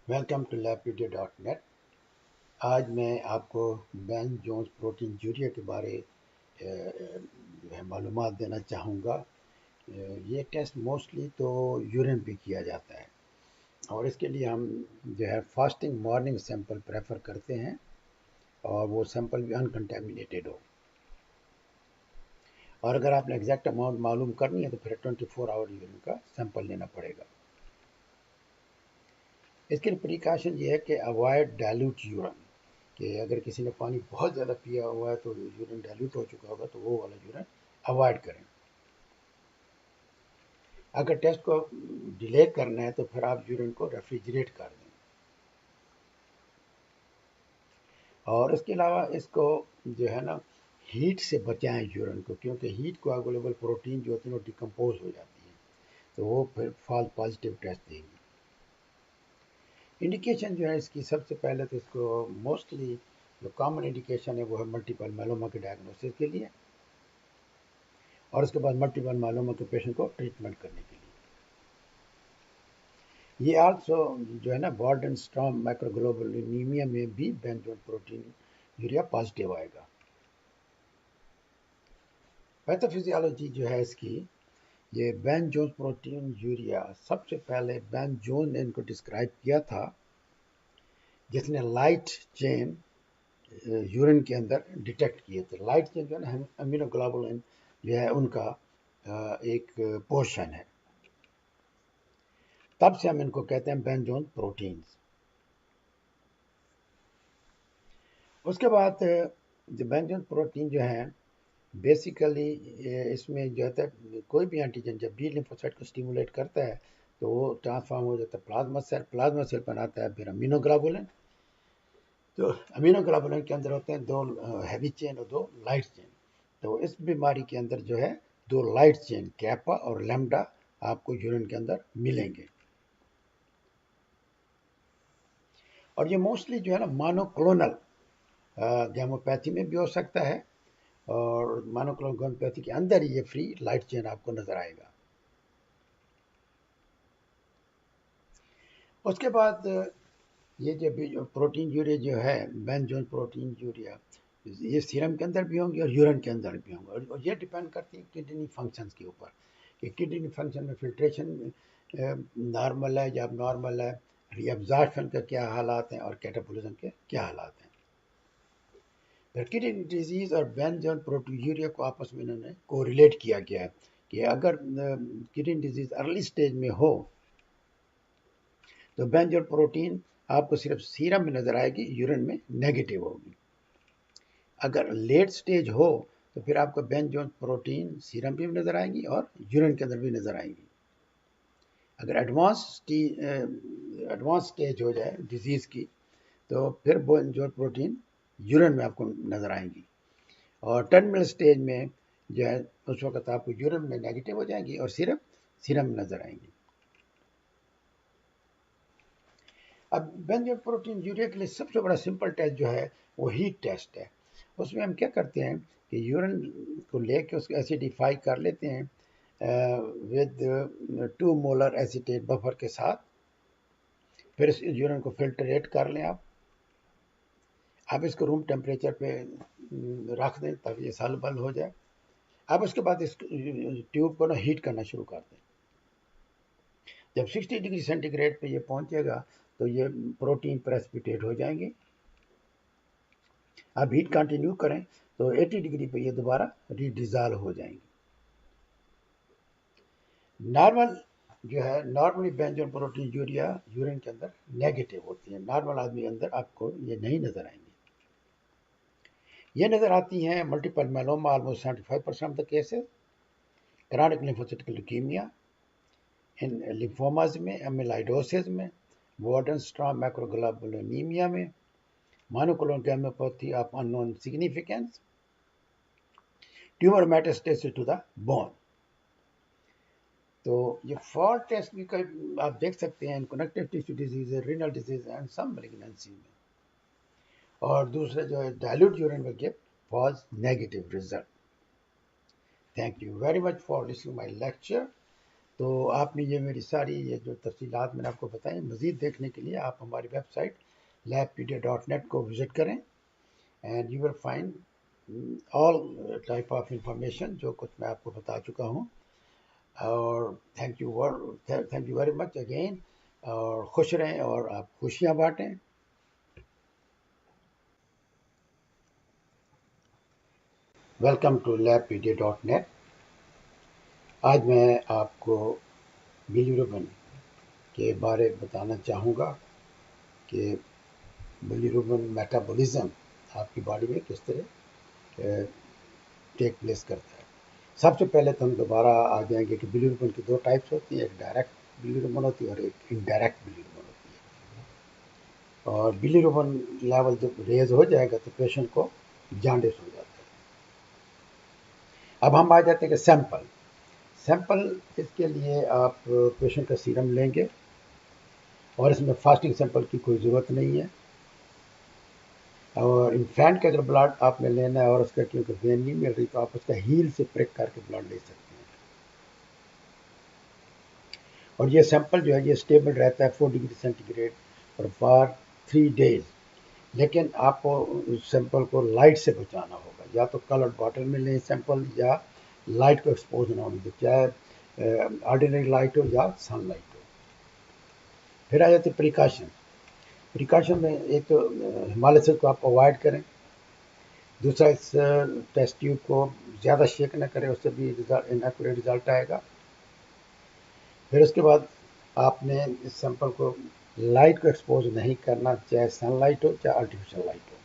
Welcome to labpedia.net। आज मैं आपको बेन जोन्स प्रोटीन यूरिया के बारे जो है मालूमात देना चाहूँगा। ये टेस्ट मोस्टली तो यूरिन पे किया जाता है और इसके लिए हम जो है फास्टिंग मॉर्निंग सैंपल प्रेफर करते हैं और वो सैंपल भी अनकंटेमिनेटेड हो। और अगर आपने एग्जैक्ट अमाउंट मालूम करनी है तो फिर 24 आवर यूरिन का सैंपल लेना पड़ेगा। इसके लिए प्रिकॉशन ये है कि अवॉइड डाइल्यूट यूरिन, कि अगर किसी ने पानी बहुत ज़्यादा पिया हुआ है तो यूरिन डाइल्यूट हो चुका होगा तो वो वाला यूरिन अवॉइड करें। अगर टेस्ट को डिले करना है तो फिर आप यूरिन को रेफ्रिजरेट कर दें। और इसके अलावा इसको जो है ना हीट से बचाएं यूरिन को, क्योंकि हीट को कोआगुलेबल प्रोटीन जो होती है वो डिकम्पोज हो जाती है तो वो फिर फॉल्स पॉजिटिव टेस्ट देगी। इंडिकेशन जो है इसकी सबसे पहले तो इसको मोस्टली जो कॉमन इंडिकेशन है वो है मल्टीपल माइलोमा के डायग्नोसिस के लिए और उसके बाद मल्टीपल माइलोमा के पेशेंट को ट्रीटमेंट करने के लिए। ये आल्सो जो है ना बॉर्डन स्ट्रॉन्ग माइक्रोग्लोबुलिनीमिया में भी Bence Jones proteinuria positive आएगा। पैथोफिजियोलॉजी जो है इसकी, ये बेन जोन्स प्रोटीन यूरिया सबसे पहले बेन जोन ने इनको डिस्क्राइब किया था, जिसने लाइट चेन यूरिन के अंदर डिटेक्ट किए थे। लाइट चेन जो है ना अमीनोग्लोबुलिन जो है उनका एक पोर्शन है, तब से हम इनको कहते हैं बेन जोन्स प्रोटीन्स। उसके बाद जो बेन जोन्स प्रोटीन जो है बेसिकली इसमें जो है कोई भी एंटीजन जब बी लिम्फोसाइट को स्टिमुलेट करता है तो वो ट्रांसफॉर्म हो जाता है प्लाज्मा सेल बनाता है फिर अमीनोग्लोबुलिन। तो अमीनोग्लोबुलिन के अंदर होते हैं दो हैवी चेन और दो लाइट चेन। तो इस बीमारी के अंदर जो है दो लाइट चेन कैपा और लैम्डा आपको यूरिन के अंदर मिलेंगे। और ये मोस्टली जो है ना मोनोक्लोनल गैमोपैथी में भी हो सकता है और मोनोक्लोनल गैमोपैथी के अंदर ही ये फ्री लाइट चेन आपको नजर आएगा। उसके बाद ये जो प्रोटीन यूरिया जो है बेन जोन्स प्रोटीन यूरिया, ये सीरम के अंदर भी होंगे और यूरिन के अंदर भी होंगे और ये डिपेंड करती है किडनी फंक्शंस के ऊपर कि किडनी फंक्शन में फिल्ट्रेशन नॉर्मल है या अब नॉर्मल है, रीअब्जॉर्प्शन का क्या हालात हैं और कैटाबोलिज्म के क्या हालात हैं। फिर किडनी डिजीज और बेन जोन्स प्रोटीन यूरिया को आपस में इन्होंने कोरिलेट किया गया है कि अगर किडनी डिजीज अर्ली स्टेज में हो तो बेन जोन्स प्रोटीन आपको सिर्फ सीरम में नजर आएगी, यूरिन में नेगेटिव होगी। अगर लेट स्टेज हो तो फिर आपको बेन जोन्स प्रोटीन सीरम भी नजर आएंगी और यूरिन के अंदर भी नजर आएंगी। अगर एडवांस स्टेज हो जाए डिजीज की तो फिर बेन जोन्स प्रोटीन यूरिन में आपको नजर आएंगी और टर्मिनल स्टेज में जो है उस वक्त आपको यूरिन में नेगेटिव हो जाएंगी और सिर्फ सीरम में नजर आएंगी। अब बेन जोन्स प्रोटीन यूरिया के लिए सबसे बड़ा सिंपल टेस्ट जो है वो हीट टेस्ट है। उसमें हम क्या करते हैं कि यूरिन को लेके उसको एसिडिफाई कर लेते हैं विद 2 मोलर एसीटेट बफर के साथ। फिर इस यूरिन को फिल्टरेट कर लें आप इसको रूम टेम्परेचर पे रख दें ताकि ये सॉल्युबल हो जाए। अब उसके बाद इस ट्यूब को ना हीट करना शुरू कर दें। जब 60 डिग्री सेंटीग्रेड पे ये पहुंचेगा तो ये प्रोटीन प्रेसिपिटेट हो जाएंगे। आप हीट कंटिन्यू करें तो 80 डिग्री पे ये दोबारा रीडिजॉल्व हो जाएंगे। नॉर्मल जो है normally Bence Jones proteinuria urine के अंदर नेगेटिव होती है, नॉर्मल आदमी के अंदर आपको ये नहीं नजर आएंगे। ये नजर आती हैं multiple myeloma almost 75% of the cases, chronic lymphocytic leukaemia, इन लिम्फोमाज में, एमिलाइडोसिस में, वार्डनस्ट्रॉम मैक्रोग्लोबुलिनीमिया में, monoclonal gammopathy of unknown significance, tumour metastasis to the bone. तो ये फॉल टेस्ट भी आप देख सकते हैं connective tissue disease, renal disease and some malignancy में। और दूसरे जो है dilute urine will give false negative result. Thank you very much for listening my lecture. तो आपने ये मेरी सारी ये जो तफसीलात मैंने आपको बताई, मज़ीद देखने के लिए आप हमारी वेबसाइट labpedia.net को विज़िट करें and you will find all type of information जो कुछ मैं आपको बता चुका हूँ। और thank you very much again, और खुश रहें और आप खुशियाँ बांटें। Welcome to labpedia.net। आज मैं आपको बिलीरुबिन के बारे में बताना चाहूँगा कि बिलीरुबिन मेटाबॉलिज्म आपकी बॉडी में किस तरह टेक प्लेस करता है। सबसे पहले तो हम दोबारा आ जाएंगे कि बिलीरुबिन की दो टाइप्स होती हैं, एक डायरेक्ट बिलीरुबिन होती है और एक इनडायरेक्ट बिलीरुबिन होती है। और बिलीरुबिन लेवल जब रेज हो जाएगा तो पेशेंट को जॉन्डिस हो जाता है। अब हम आ जाते हैं कि सैंपल इसके लिए आप पेशेंट का सीरम लेंगे और इसमें फास्टिंग सैंपल की कोई ज़रूरत नहीं है। और इन्फेंट का अगर ब्लड आपने लेना है और उसका क्योंकि वेन नहीं मिल रही तो आप उसका हील से प्रिक करके ब्लड ले सकते हैं। और ये सैंपल जो है ये स्टेबल रहता है 4 डिग्री सेंटीग्रेड फॉर 3 डेज। लेकिन आपको उस सैंपल को लाइट से बचाना होगा, या तो कलर्ड बॉटल में लें सैंपल या लाइट को एक्सपोज ना होने दें, चाहे ऑर्डिनरी लाइट हो या सनलाइट हो। फिर आ जाते प्रिकॉशन में एक तो हिमालय को आप अवॉइड करें, दूसरा इस टेस्ट ट्यूब को ज़्यादा शेक ना करें, उससे भी इनएक्यूरेट रिजल्ट आएगा। फिर उसके बाद आपने इस सैंपल को लाइट को एक्सपोज नहीं करना, चाहे सनलाइट हो चाहे आर्टिफिशियल लाइट हो।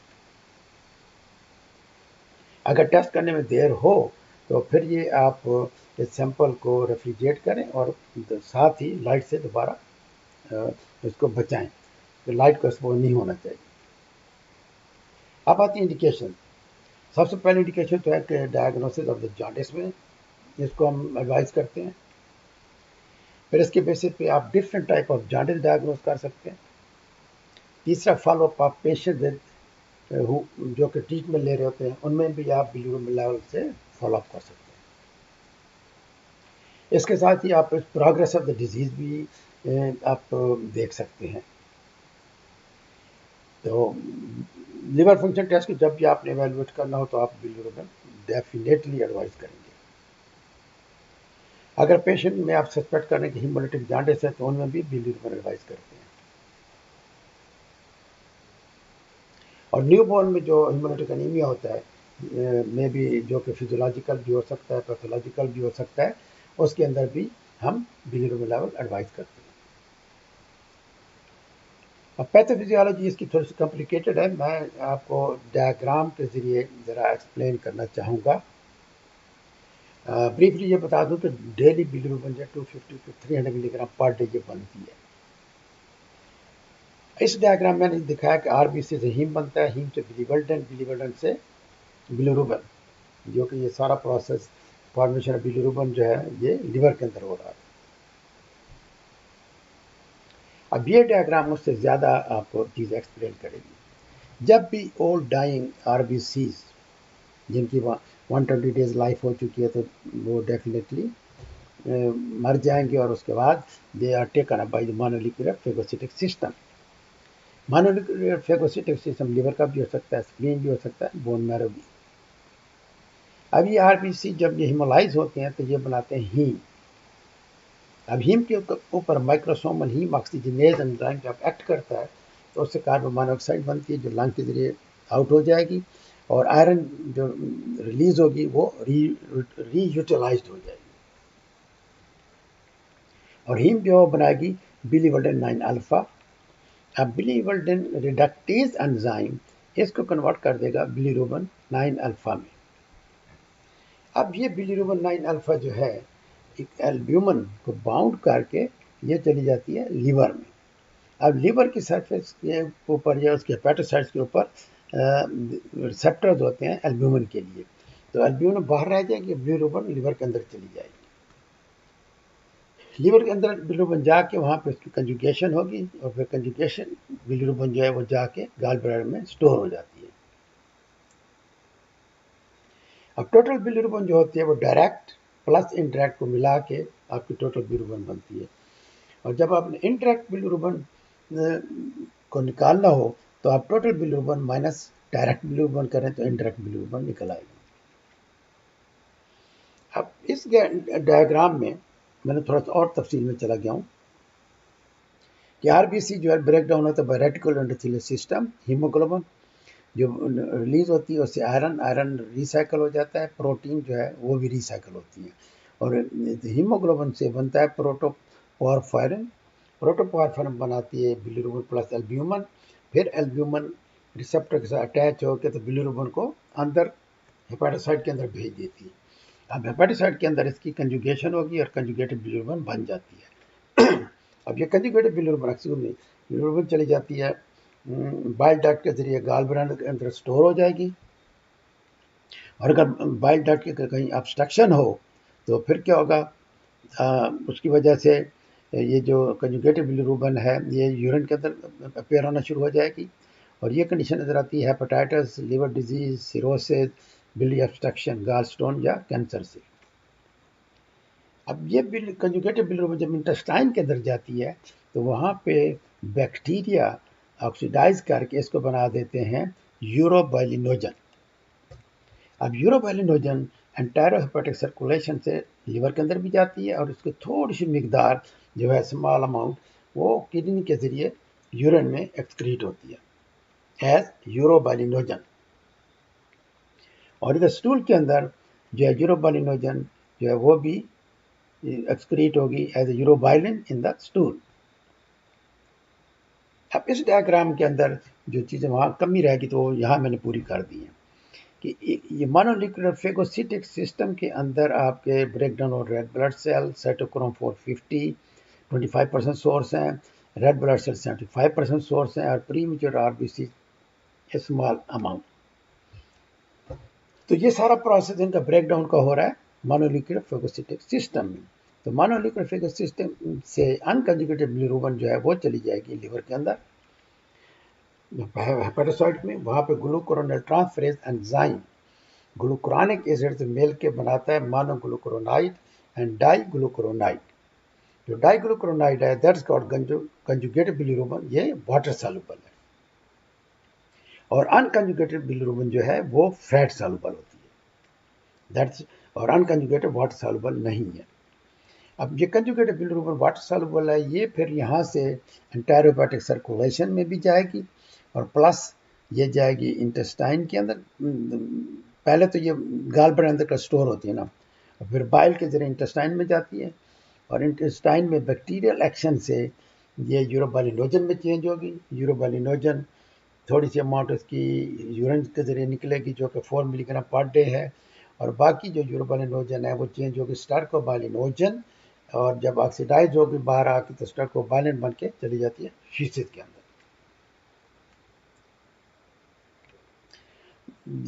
अगर टेस्ट करने में देर हो तो फिर ये आप इस सैंपल को रेफ्रिजरेट करें और साथ ही लाइट से दोबारा इसको बचाएं, तो लाइट को एक्सपोज नहीं होना चाहिए। अब आती है इंडिकेशन। सबसे पहले इंडिकेशन तो है कि डायग्नोसिस ऑफ द जॉन्डिस में इसको हम एडवाइज करते हैं। फिर इसके बेसिस पे आप different type of jaundice diagnose कर सकते हैं। तीसरा फॉलोअप आप पेशेंट विद जो कि ट्रीटमेंट ले रहे होते हैं उनमें भी आप बिलीरुबिन लेवल से फॉलोअप कर सकते हैं। इसके साथ ही आप प्रोग्रेस ऑफ द डिजीज़ भी आप देख सकते हैं। तो लिवर फंक्शन टेस्ट को जब भी आपने एवेलुएट करना हो तो आप बिलीरुबिन डेफिनेटली एडवाइस करेंगे। अगर पेशेंट में आप सस्पेक्ट करें कि हीमोलिटिक जॉन्डिस है तो उनमें भी बिलीरुबिन एडवाइस करते हैं। और न्यूबॉर्न में जो हीमोलिटिक एनीमिया होता है में भी, जो कि फिजियोलॉजिकल भी हो सकता है पैथोलॉजिकल भी हो सकता है, उसके अंदर भी हम बिलीरुबिन लेवल एडवाइस करते हैं। अब पैथोफिजियोलॉजी इसकी थोड़ी सी कॉम्प्लिकेटेड है, मैं आपको डायग्राम के ज़रिए ज़रा एक्सप्लेन करना चाहूँगा। ब्रीफली ये बता दूं कि daily bilirubin 250 to 300 milligram per day ये बनती है। इस डायग्राम में मैंने दिखाया कि आरबीसी से हीम बनता है, हीम से बिलीवर्डेन से बिलीरुबिन, जो कि ये सारा प्रोसेस फॉर्मेशन ऑफ बिलीरुबिन जो है ये लिवर के अंदर हो रहा है। अब ये डायग्राम उससे ज़्यादा आपको चीज़ एक्सप्लेन करेगी। जब भी ओल्ड डाइंग आरबीसीज जिनकी 120 डेज लाइफ हो चुकी है तो वो डेफिनेटली मर जाएंगे, और उसके बाद they are taken up by the mononuclear phagocytic system. Mononuclear phagocytic system liver का भी हो सकता है, स्प्लीन भी हो सकता है, बोन मैरो भी। अब ये आरबीसी जब ये हिमोलाइज होते हैं तो ये बनाते हैं हीम। अब हीम के ऊपर माइक्रोसोमल हीम ऑक्सीजनेज एंजाइम जब एक्ट करता है तो उससे कार्बन मोनोऑक्साइड बनती है जो लंग के जरिए आउट हो जाएगी, और आयरन जो रिलीज होगी वो रीयूटिलाइज्ड हो जाएगी, और हीम जो बनाएगी बिलीवर्डेन 9 अल्फा। अब बिलीवर्डेन रिडक्टेज एंजाइम इसको कन्वर्ट कर देगा बिलीरुबिन 9 अल्फा में। अब ये बिलीरुबिन 9 अल्फा जो है एक एल्ब्यूमिन को बाउंड करके ये चली जाती है लिवर में। अब लिवर की सरफेस के ऊपर या उसके हेपेटोसाइट्स के ऊपर रिसेप्टर्स होते हैं एल्ब्यूमिन के लिए, तो एल्ब्यूमिन बाहर रह जाएगी, बिलीरुबिन लिवर के अंदर चली जाएगी। लिवर के अंदर बिलीरुबिन जाके वहाँ पे उसकी कंजुगेशन होगी, और फिर कंजुगेशन बिलीरुबिन जो है वो जाके गॉल ब्लैडर में स्टोर हो जाती है। अब टोटल बिलीरुबिन जो होती है वो डायरेक्ट प्लस इंटरेक्ट को मिला के आपकी टोटल बिलिरुबिन बनती है। और जब आपने इंटरेक्ट बिलिरुबिन को निकालना हो तो आप total bilirubin minus direct bilirubin करें तो इंटरेक्ट बिलिरुबिन निकल आएगा। अब इस डायग्राम में मैंने थोड़ा सा और तफसील में चला गया हूँ कि आरबीसी जो है ब्रेक डाउन होता है by reticular endothelial system. Haemoglobin जो रिलीज होती है उससे आयरन रिसाइकल हो जाता है, प्रोटीन जो है वो भी रिसाइकल होती है और हीमोग्लोबिन से बनता है प्रोटोपोरफायरिन। प्रोटोपोरफायरिन बनाती है बिलिरुबिन प्लस एल्ब्यूमिन, फिर एल्ब्यूमिन रिसेप्टर के साथ अटैच होकर तो बिलिरुबिन को अंदर हेपेटोसाइट के अंदर भेज देती है। अब हेपेटोसाइट के अंदर इसकी कंजुगेशन होगी और कंजुगेटेड बिलिरुबिन बन जाती है। अब ये कंजुगेटेड बिलिरुबिन चली जाती है बाइल डक्ट के जरिए गाल ब्लैडर के अंदर स्टोर हो जाएगी और अगर बाइल डक्ट के कहीं ऑब्स्ट्रक्शन हो तो फिर क्या होगा, उसकी वजह से ये जो कंजुगेटेड बिलिरुबिन है ये यूरिन के अंदर अपेयर होना शुरू हो जाएगी और ये कंडीशन नजर आती है हेपेटाइटिस, लिवर डिजीज, सिरोसिस, बिली ऑब्स्ट्रक्शन, गाल स्टोन या कैंसर से। अब ये कंजुगेटेड बिलिरुबिन जब इंटेस्टाइन के अंदर जाती है तो वहाँ पे बैक्टीरिया ऑक्सीडाइज करके इसको बना देते हैं यूरोबाइलिनोजन। अब यूरोबाइलिनोजन एंटेरोहेपेटिक सर्कुलेशन से लिवर के अंदर भी जाती है और इसकी थोड़ी सी मिकदार जो है स्मॉल अमाउंट वो किडनी के जरिए यूरिन में एक्सक्रीट होती है एज यूरोबाइलिनोजन। और इधर स्टूल के अंदर जो है यूरोबाइलिनोजन जो है वो भी एक्सक्रीट होगी एज यूरोबाइलिन इन द स्टूल। अब इस डायग्राम के अंदर जो चीज़ें वहाँ कमी रहेगी तो यहाँ मैंने पूरी कर दी है कि ये मोनोलिक्यूलर फेगोसिटिक सिस्टम के अंदर आपके ब्रेकडाउन और red blood cell cytochrome 450 25% source हैं, रेड ब्लड सेल 75% सोर्स हैं और प्रीमेच्योर आरबीसी स्मॉल अमाउंट। तो ये सारा प्रोसेस इनका ब्रेकडाउन का हो रहा है मोनोलिक्यूलर फेगोसिटिक सिस्टम में। तो मोनोलिक्यूलर फेगोसिटिक सिस्टम से अनकंजुगेटेड बिलिरुबिन जो है वो चली जाएगी लिवर के अंदर हेपेटोसाइट में, वहाँ पे ग्लूकुरोनाइल ट्रांसफरेज एंजाइम ग्लूकुरानिक एसिड से मिल के बनाता है मोनोग्लूकुरोनाइड एंड डाईग्लूकुरोनाइड। जो डाईग्लूकुरोनाइड है दैट्स कॉल्ड कंजुगेटेड बिलिरुबिन, ये वाटर सॉल्युबल है और अनकंजुगेटेड बिलिरुबिन जो है वो फैट सॉल्युबल होती है दैट्स, और अनकंजुगेटेड वाटर सॉल्युबल नहीं है। अब ये कंजुगेटेड बिलिरुबिन वाटर सॉल्युबल है, ये फिर यहाँ से एंटेरोहेपेटिक सर्कुलेशन में भी जाएगी और प्लस ये जाएगी इंटेस्टाइन के अंदर। पहले तो ये गाल ब्लैडर अंदर का स्टोर होती है ना, और फिर बाइल के जरिए इंटेस्टाइन में जाती है और इंटेस्टाइन में बैक्टीरियल एक्शन से ये यूरोबाइलिनोजन में चेंज होगी। यूरोबाइलिनोजन थोड़ी सी अमाउंट इसकी यूरिन के जरिए निकलेगी जो कि 4 मिलीग्राम पर डे है और बाकी जो यूरोबाइलिनोजन है वो चेंज होगी स्टार्कोबाइलिनोजन और जब ऑक्सीडाइज होगी बाहर आके तो स्टार्कोबाइलिन बन के चली जाती है शीशित के अंदर।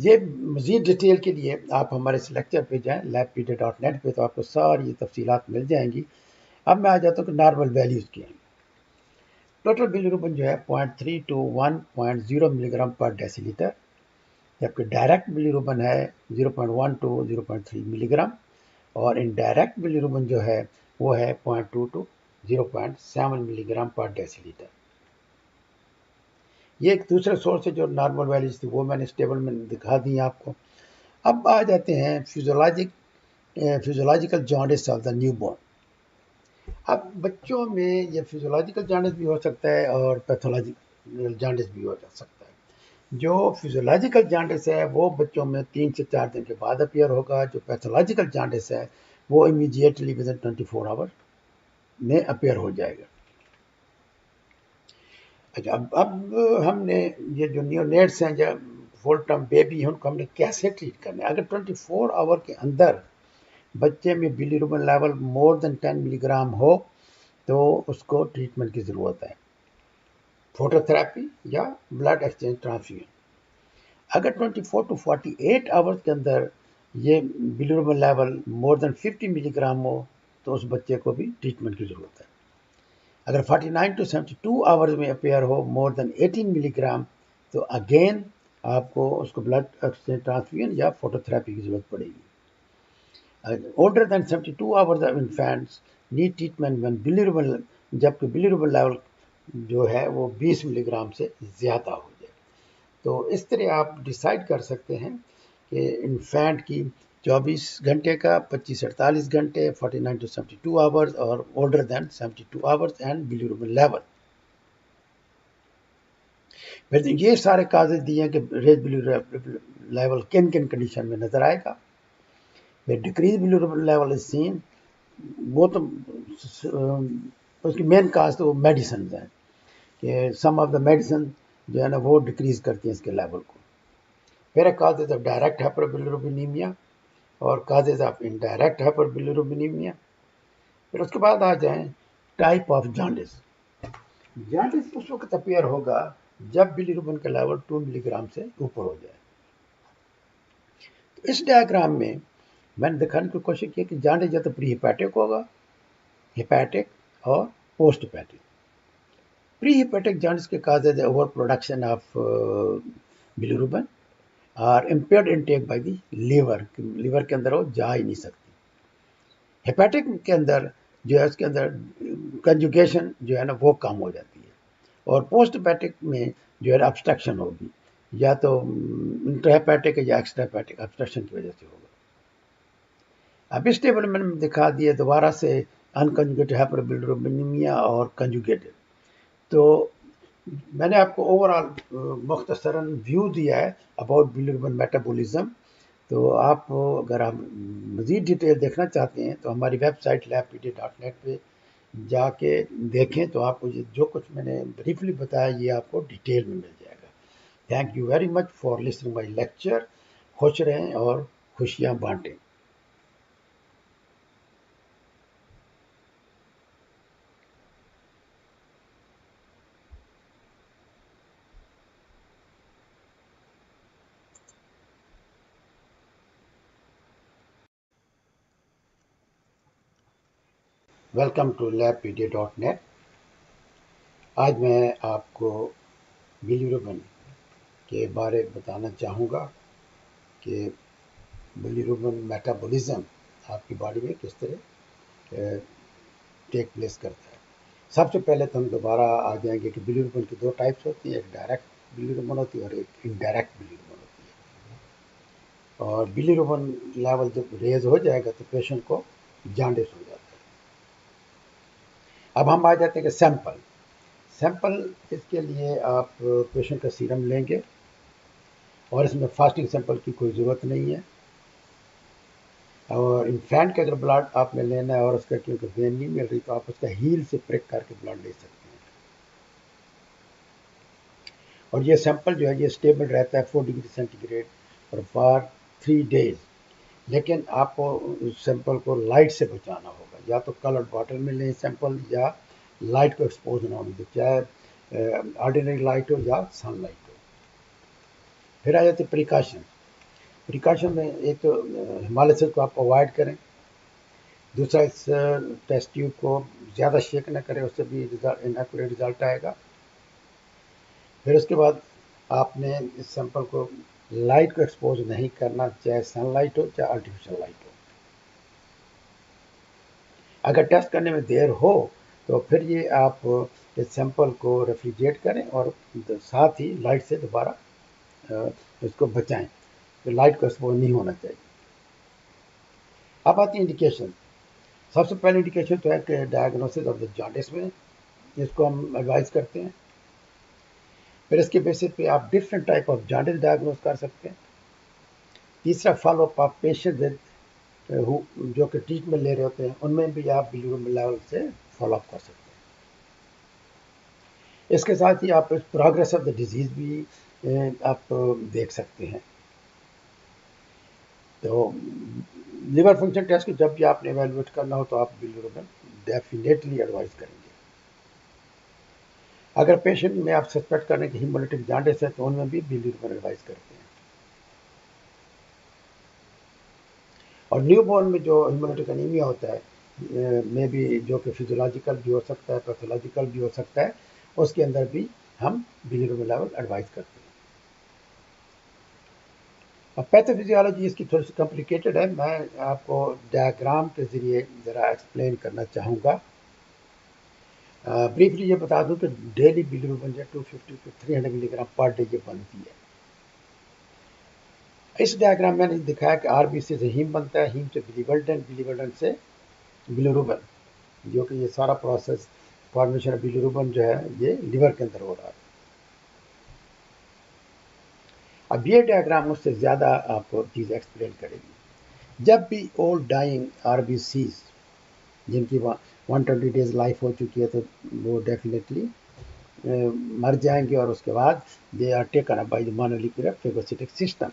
ये मज़ीद डिटेल के लिए आप हमारे इस लेक्चर पे जाएं labpedia.net पे, तो आपको सारी तफसीलात मिल जाएंगी। अब मैं आ जाता हूँ कि नॉर्मल वैल्यूज़ क्या हैं। टोटल बिलिरुबिन जो है 0.3 to 1.0 मिलीग्राम पर डेसीलीटर, जबकि डायरेक्ट बिलिरुबिन है 0.1 to 0.3 मिलीग्राम और इनडायरेक्ट बिलिरुबिन जो है वो है 0.2 to 0.7 मिलीग्राम पर डेसीलीटर। ये एक दूसरा सोर्स है जो नॉर्मल वैल्यूज थी वो मैंने इस टेबल में दिखा दी आपको। अब आ जाते हैं physiological jaundice of the newborn. अब बच्चों में ये फिजियोलॉजिकल जॉन्डिस भी हो सकता है और पैथोलॉजिकल जॉन्डिस भी हो सकता है। जो फिजियोलॉजिकल जॉन्डिस है वो बच्चों में 3 से 4 दिन के बाद अपीयर होगा। जो पैथोलॉजिकल जॉन्डिस है वो इमीडिएटली विद इन 24 आवर में अपीयर हो जाएगा। अच्छा, अब हमने ये जो नियोनेट्स हैं या फुल टर्म बेबी हैं उनको हमने कैसे ट्रीट करना है। अगर 24 आवर के अंदर बच्चे में bilirubin level more than 10 milligram हो तो उसको ट्रीटमेंट की ज़रूरत है, फोटोथेरेपी या ब्लड एक्सचेंज ट्रांसफ्यूजन। अगर 24 टू 48 आवर्स के अंदर ये bilirubin level more than 50 milligram हो तो उस बच्चे को भी ट्रीटमेंट की ज़रूरत है। अगर 49 टू 72 आवर्स में अपेयर हो मोर देन 18 मिलीग्राम तो अगेन आपको उसको ब्लड एक्सचेंज ट्रांसफ्यूजन या फोटोथेरेपी की ज़रूरत पड़ेगी। older than 72 hours of infants need treatment when bilirubin, जबकि bilirubin लेवल जो है वो 20 मिलीग्राम से ज़्यादा हो जाए। तो इस तरह आप डिसाइड कर सकते हैं कि इन्फेंट की 24 घंटे का, 25 से 48 घंटे, 49 to 72 आवर्स और older than 72 hours and bilirubin level. फिर ये सारे काजेज दिए हैं कि रेज बिलिरुबिन लेवल किन किन कंडीशन में नजर आएगा। फिर decrease bilirubin level is seen, वो तो उसकी मेन काज तो मेडिसिन है कि सम ऑफ द मेडिसिन जो है ना वो डिक्रीज करती हैं इसके लेवल को। फिर काजेज ऑफ डायरेक्ट हाइपरबिलिरुबिनीमिया और काजेज ऑफ इनडायरेक्ट हाइपरबिलिरुबिनीमिया। फिर उसके बाद आ जाएं टाइप ऑफ जॉन्डिस। जॉन्डिस उस वक्त अपीयर होगा जब बिलिरुबिन का लेवल 2 मिलीग्राम से ऊपर हो जाए। तो इस डायग्राम में मैंने दिखाने की कोशिश की कि जॉन्डिस या तो प्री हिपैटिक होगा, हिपैटिक और post hepatic. Pre hepatic jaundice के काजेज है ओवर प्रोडक्शन ऑफ बिलिरुबिन और impaired intake by the liver के अंदर वो जा ही नहीं सकती। हेपेटिक के अंदर जो है उसके अंदर कंजुगेशन जो है ना वो कम हो जाती है और पोस्ट हेपेटिक में जो है ऑब्स्ट्रक्शन होगी, या तो इंट्राहेपेटिक या एक्स्ट्राहेपेटिक ऑब्स्ट्रक्शन की वजह से होगा। अब इस टेबल में मैंने दिखा दिया दोबारा से अनकंजुगेटेड हाइपरबिलिरुबिनीमिया और कंजुगेटेड। तो मैंने आपको ओवरऑल मुख्तसरन व्यू दिया है अबाउट बिलिरुबिन मेटाबॉलिज्म। तो आप अगर आप मज़ीद डिटेल देखना चाहते हैं तो हमारी वेबसाइट labpd.net पे जाके देखें, तो आपको जो कुछ मैंने ब्रीफली बताया ये आपको डिटेल में मिल जाएगा। Thank you very much for listening my lecture. खुश रहें और खुशियाँ बांटें। Welcome to labpd.net। आज मैं आपको बिलिरुबिन के बारे में बताना चाहूँगा कि बिलिरुबिन मेटाबॉलिज्म आपकी बॉडी में किस तरह टेक प्लेस करता है। सबसे पहले तो हम दोबारा आ जाएंगे कि बिलिरुबिन की दो टाइप्स होती है, एक डायरेक्ट बिलिरुबिन होती है और एक इनडायरेक्ट बिलिरुबिन होती है। और बिलिरुबिन लेवल जब रेज हो जाएगा तो पेशेंट को जॉन्डिस हो जाता है। अब हम आ जाते हैं कि सैंपल इसके लिए आप पेशेंट का सीरम लेंगे और इसमें फास्टिंग सैंपल की कोई ज़रूरत नहीं है। और इन्फेंट का अगर ब्लड आपने लेना है और उसका क्योंकि वेन नहीं मिल रही तो आप उसका हील से प्रिक करके ब्लड ले सकते हैं। और ये सैंपल जो है ये स्टेबल रहता है 4 डिग्री सेंटीग्रेड फॉर 3 डेज। लेकिन आपको उस सैंपल को लाइट से बचाना होगा, या तो कलर्ड बॉटल में लें सैंपल या लाइट को एक्सपोज ना होने दें, चाहे ऑर्डिनरी लाइट हो या सनलाइट हो। फिर आ जाते प्रिकॉशन में एक तो हिमालय को आप अवॉइड करें, दूसरा इस टेस्ट ट्यूब को ज़्यादा शेक ना करें, उससे भी इनएक्यूरेट रिजल्ट आएगा। फिर उसके बाद आपने इस सैंपल को लाइट को एक्सपोज नहीं करना, चाहे सनलाइट हो चाहे आर्टिफिशियल लाइट हो। अगर टेस्ट करने में देर हो तो फिर ये आप इस सैंपल को रेफ्रिजरेट करें और साथ ही लाइट से दोबारा इसको बचाएं, तो लाइट को एक्सपोज नहीं होना चाहिए। अब आती है इंडिकेशन। सबसे पहले इंडिकेशन तो है कि डायग्नोसिस ऑफ द जॉन्डिस में इसको हम एडवाइस करते हैं। फिर इसके बेसिस पे आप different type of jaundice diagnose कर सकते हैं। तीसरा फॉलोअप आप पेशेंट जो कि ट्रीटमेंट ले रहे होते हैं उनमें भी आप बिलिरुबिन लेवल से फॉलोअप कर सकते हैं। इसके साथ ही आप प्रोग्रेस ऑफ द डिजीज भी आप देख सकते हैं। तो लिवर फंक्शन टेस्ट को जब भी आपने एवेलुएट करना हो तो आप बिलिरुबिन डेफिनेटली एडवाइस करेंगे। अगर पेशेंट में आप सस्पेक्ट करें कि हीमोलिटिक जॉन्डिस है तो उनमें भी बिलिरुबिन एडवाइस करते हैं। और न्यूबॉर्न में जो हीमोलिटिक एनीमिया होता है में भी, जो कि फिजियोलॉजिकल भी हो सकता है, पैथोलॉजिकल भी हो सकता है, उसके अंदर भी हम बिलिरुबिन लेवल एडवाइस करते हैं। अब पैथोफिजियोलॉजी इसकी थोड़ी सी कॉम्प्लिकेटेड है, मैं आपको डायग्राम के ज़रिए ज़रा एक्सप्लेन करना चाहूँगा। ब्रीफली ये बता दूं कि डेली बिलीरुबिन जो 250 to 300 मिलीग्राम पर डे ये बनती है। इस डायग्राम में मैंने दिखाया कि आरबीसी से हीम बनता है, हीम से बिलीवर्ल्डन, बिलीवर्ल्डन से बिलीरुबिन, जो कि ये सारा प्रोसेस फॉर्मेशन ऑफ बिलीरुबिन जो है ये लिवर के अंदर हो रहा है। अब ये डायग्राम उससे ज़्यादा आपको चीज़ एक्सप्लेन करेगी। जब भी ओल्ड डाइंग आरबीसीज जिनकी 120 डेज लाइफ हो चुकी है, तो वो डेफिनेटली मर जाएंगे, और उसके बाद they are taken up by the mononuclear phagocytic system.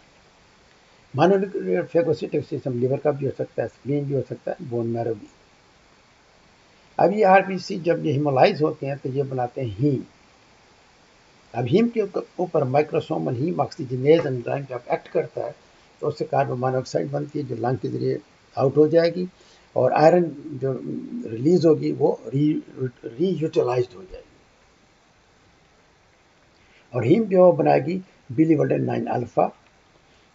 Mononuclear phagocytic system liver का भी हो सकता है, स्प्लीन भी हो सकता है, बोन मैरो भी। अब ये आरबीसी जब ये हिमोलाइज होते हैं तो ये बनाते हैं हीम। अब हीम के ऊपर माइक्रोसोमल हीम ऑक्सीजनेज एंजाइम जब एक्ट करता है तो उससे कार्बन मोनोऑक्साइड बनती है, जो लंग के जरिए आउट हो जाएगी, और आयरन जो रिलीज होगी वो रीयूटिलाइज हो जाएगी, और हीम जो है बनाएगी बिलीवर्ल्डन 9 अल्फा।